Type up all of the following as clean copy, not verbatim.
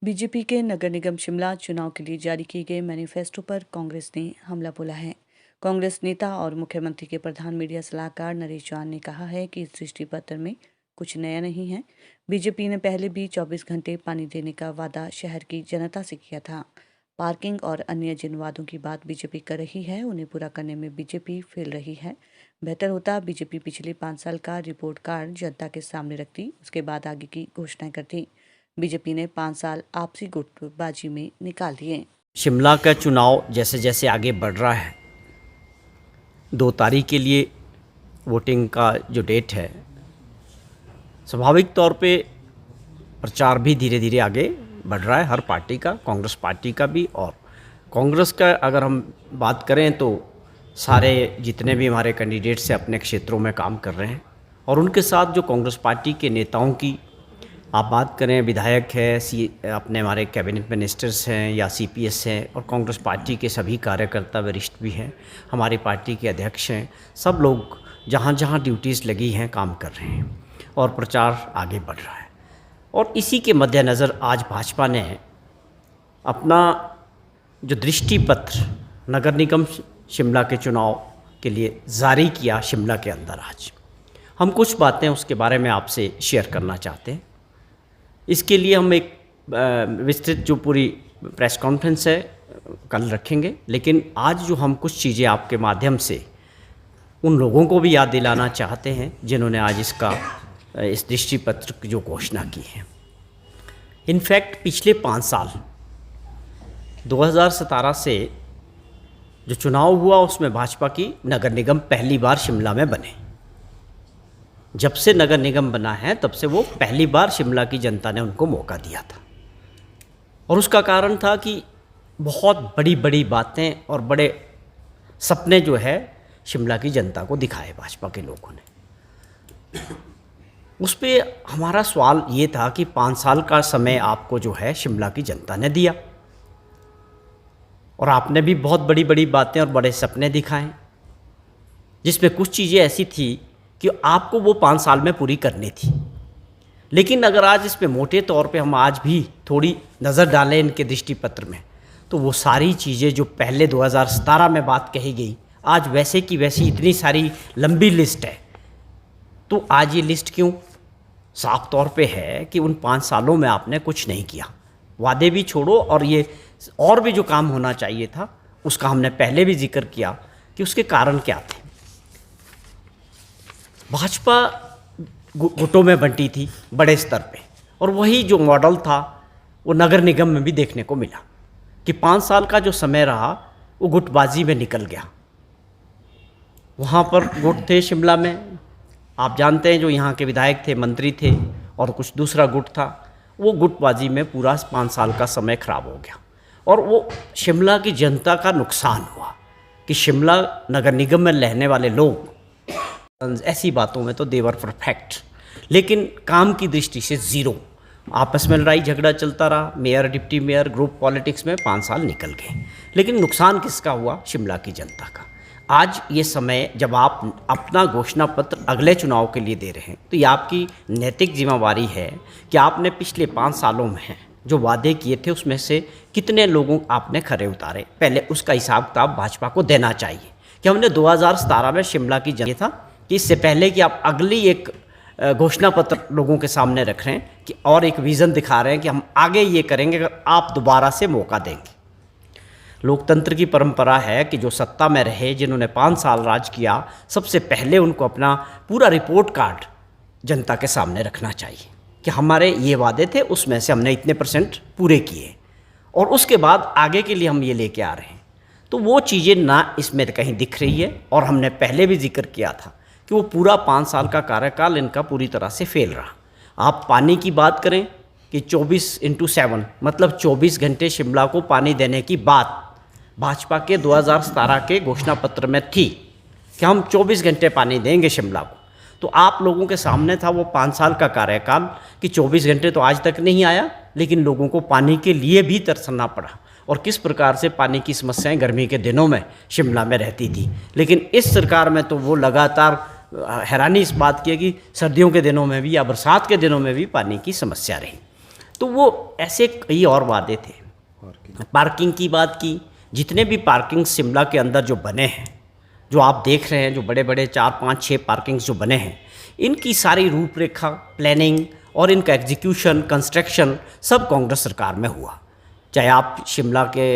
BJP के नगर निगम शिमला चुनाव के लिए जारी किए गए मैनिफेस्टो पर कांग्रेस ने हमला बोला है। कांग्रेस नेता और मुख्यमंत्री के प्रधान मीडिया सलाहकार नरेश जॉन ने कहा है कि इस दृष्टि पत्र में कुछ नया नहीं है। बीजेपी ने पहले भी 24 घंटे पानी देने का वादा शहर की जनता से किया था। पार्किंग और अन्य जिन वादों की बात बीजेपी कर रही है उन्हें पूरा करने में बीजेपी फेल रही है। बेहतर होता बीजेपी पिछले 5 साल का रिपोर्ट कार्ड जनता के सामने रखती, उसके बाद आगे की घोषणाएं करती। बीजेपी ने 5 साल आपसी गुटबाजी में निकाल दिए। शिमला का चुनाव जैसे जैसे आगे बढ़ रहा है, 2 तारीख के लिए वोटिंग का जो डेट है, स्वाभाविक तौर पे प्रचार भी धीरे धीरे आगे बढ़ रहा है, हर पार्टी का, कांग्रेस पार्टी का भी। और कांग्रेस का अगर हम बात करें तो सारे जितने भी हमारे कैंडिडेट्स हैं अपने क्षेत्रों में काम कर रहे हैं। और उनके साथ जो कांग्रेस पार्टी के नेताओं की आप बात करें, विधायक है, अपने हमारे कैबिनेट मिनिस्टर्स हैं या सीपीएस हैं, और कांग्रेस पार्टी के सभी कार्यकर्ता वरिष्ठ भी हैं, हमारी पार्टी के अध्यक्ष हैं, सब लोग जहाँ जहाँ ड्यूटीज़ लगी हैं काम कर रहे हैं और प्रचार आगे बढ़ रहा है। और इसी के मद्देनज़र आज भाजपा ने अपना जो दृष्टि पत्र नगर निगम शिमला के चुनाव के लिए जारी किया शिमला के अंदर। आज हम कुछ बातें उसके बारे में आपसे शेयर करना चाहते हैं। इसके लिए हम एक विस्तृत जो पूरी प्रेस कॉन्फ्रेंस है कल रखेंगे, लेकिन आज जो हम कुछ चीज़ें आपके माध्यम से उन लोगों को भी याद दिलाना चाहते हैं जिन्होंने आज इस दृष्टि पत्र की जो घोषणा की है। इनफैक्ट पिछले 5 साल 2017 से जो चुनाव हुआ उसमें भाजपा की नगर निगम पहली बार शिमला में बने। जब से नगर निगम बना है तब से वो पहली बार शिमला की जनता ने उनको मौका दिया था। और उसका कारण था कि बहुत बड़ी बड़ी बातें और बड़े सपने जो है शिमला की जनता को दिखाए भाजपा के लोगों ने। उस पर हमारा सवाल ये था कि 5 साल का समय आपको जो है शिमला की जनता ने दिया और आपने भी बहुत बड़ी बड़ी बातें और बड़े सपने दिखाए, जिसमें कुछ चीज़ें ऐसी थी कि आपको वो 5 साल में पूरी करनी थी। लेकिन अगर आज इस पे मोटे तौर पे हम आज भी थोड़ी नज़र डालें इनके दृष्टि पत्र में, तो वो सारी चीज़ें जो पहले 2017 में बात कही गई, आज वैसे की वैसी इतनी सारी लंबी लिस्ट है। तो आज ये लिस्ट क्यों? साफ तौर पे है कि उन 5 सालों में आपने कुछ नहीं किया। वादे भी छोड़ो, और ये और भी जो काम होना चाहिए था उसका हमने पहले भी जिक्र किया कि उसके कारण क्या थे। भाजपा गुटों में बंटी थी बड़े स्तर पे, और वही जो मॉडल था वो नगर निगम में भी देखने को मिला कि 5 साल का जो समय रहा वो गुटबाजी में निकल गया। वहाँ पर गुट थे शिमला में, आप जानते हैं, जो यहाँ के विधायक थे, मंत्री थे, और कुछ दूसरा गुट था। वो गुटबाजी में पूरा 5 साल का समय खराब हो गया और वो शिमला की जनता का नुकसान हुआ कि शिमला नगर निगम में रहने वाले लोग ऐसी बातों में तो देवर परफेक्ट, लेकिन काम की दृष्टि से ज़ीरो। आपस में लड़ाई झगड़ा चलता रहा, mayor deputy mayor group politics में 5 साल निकल गए। लेकिन नुकसान किसका हुआ? शिमला की जनता का। आज ये समय जब आप अपना घोषणा पत्र अगले चुनाव के लिए दे रहे हैं, तो ये आपकी नैतिक जिम्मेवारी है कि आपने पिछले 5 सालों में जो वादे किए थे उसमें से कितने लोगों आपने खरे उतारे। पहले उसका हिसाब किताब भाजपा को देना चाहिए कि हमने 2017 में शिमला की जनता था कि इससे पहले कि आप अगली एक घोषणा पत्र लोगों के सामने रख रहे हैं कि और एक विज़न दिखा रहे हैं कि हम आगे ये करेंगे अगर आप दोबारा से मौका देंगे। लोकतंत्र की परंपरा है कि जो सत्ता में रहे, जिन्होंने 5 साल राज किया, सबसे पहले उनको अपना पूरा रिपोर्ट कार्ड जनता के सामने रखना चाहिए कि हमारे ये वादे थे, उसमें से हमने इतने % पूरे किए और उसके बाद आगे के लिए हम ये लेके आ रहे हैं। तो वो चीज़ें ना इसमें कहीं दिख रही है। और हमने पहले भी जिक्र किया था कि वो पूरा 5 साल का कार्यकाल इनका पूरी तरह से फेल रहा। आप पानी की बात करें कि 24/7 मतलब 24 घंटे शिमला को पानी देने की बात भाजपा के 2017 के घोषणा पत्र में थी कि हम 24 घंटे पानी देंगे शिमला को। तो आप लोगों के सामने था वो 5 साल का कार्यकाल कि 24 घंटे तो आज तक नहीं आया, लेकिन लोगों को पानी के लिए भी तरसना पड़ा और किस प्रकार से पानी की समस्याएं गर्मी के दिनों में शिमला में रहती थी। लेकिन इस सरकार में तो वो लगातार हैरानी इस बात की है कि सर्दियों के दिनों में भी या बरसात के दिनों में भी पानी की समस्या रही। तो वो ऐसे कई और वादे थे। पार्किंग की बात की, जितने भी पार्किंग शिमला के अंदर जो बने हैं, जो आप देख रहे हैं, जो बड़े बड़े 4, 5, 6 पार्किंग्स जो बने हैं, इनकी सारी रूपरेखा, प्लानिंग और इनका एग्जीक्यूशन, कंस्ट्रक्शन सब कांग्रेस सरकार में हुआ। चाहे आप शिमला के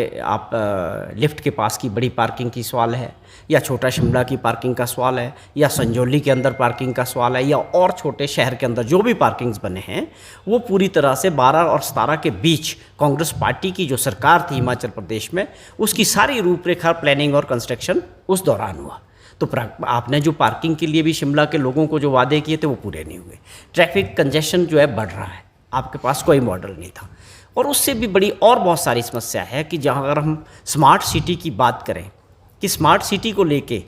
लिफ्ट के पास की बड़ी पार्किंग की सवाल है, या छोटा शिमला की पार्किंग का सवाल है, या संजौली के अंदर पार्किंग का सवाल है, या और छोटे शहर के अंदर जो भी पार्किंग्स बने हैं, वो पूरी तरह से 12 और 17 के बीच कांग्रेस पार्टी की जो सरकार थी हिमाचल प्रदेश में, उसकी सारी रूपरेखा, प्लानिंग और कंस्ट्रक्शन उस दौरान हुआ। तो आपने जो पार्किंग के लिए भी शिमला के लोगों को जो वादे किए थे वो पूरे नहीं हुए। ट्रैफिक कंजेशन जो है बढ़ रहा है, आपके पास कोई मॉडल नहीं था। और उससे भी बड़ी और बहुत सारी समस्या है कि जहाँ अगर हम स्मार्ट सिटी की बात करें, कि स्मार्ट सिटी को लेके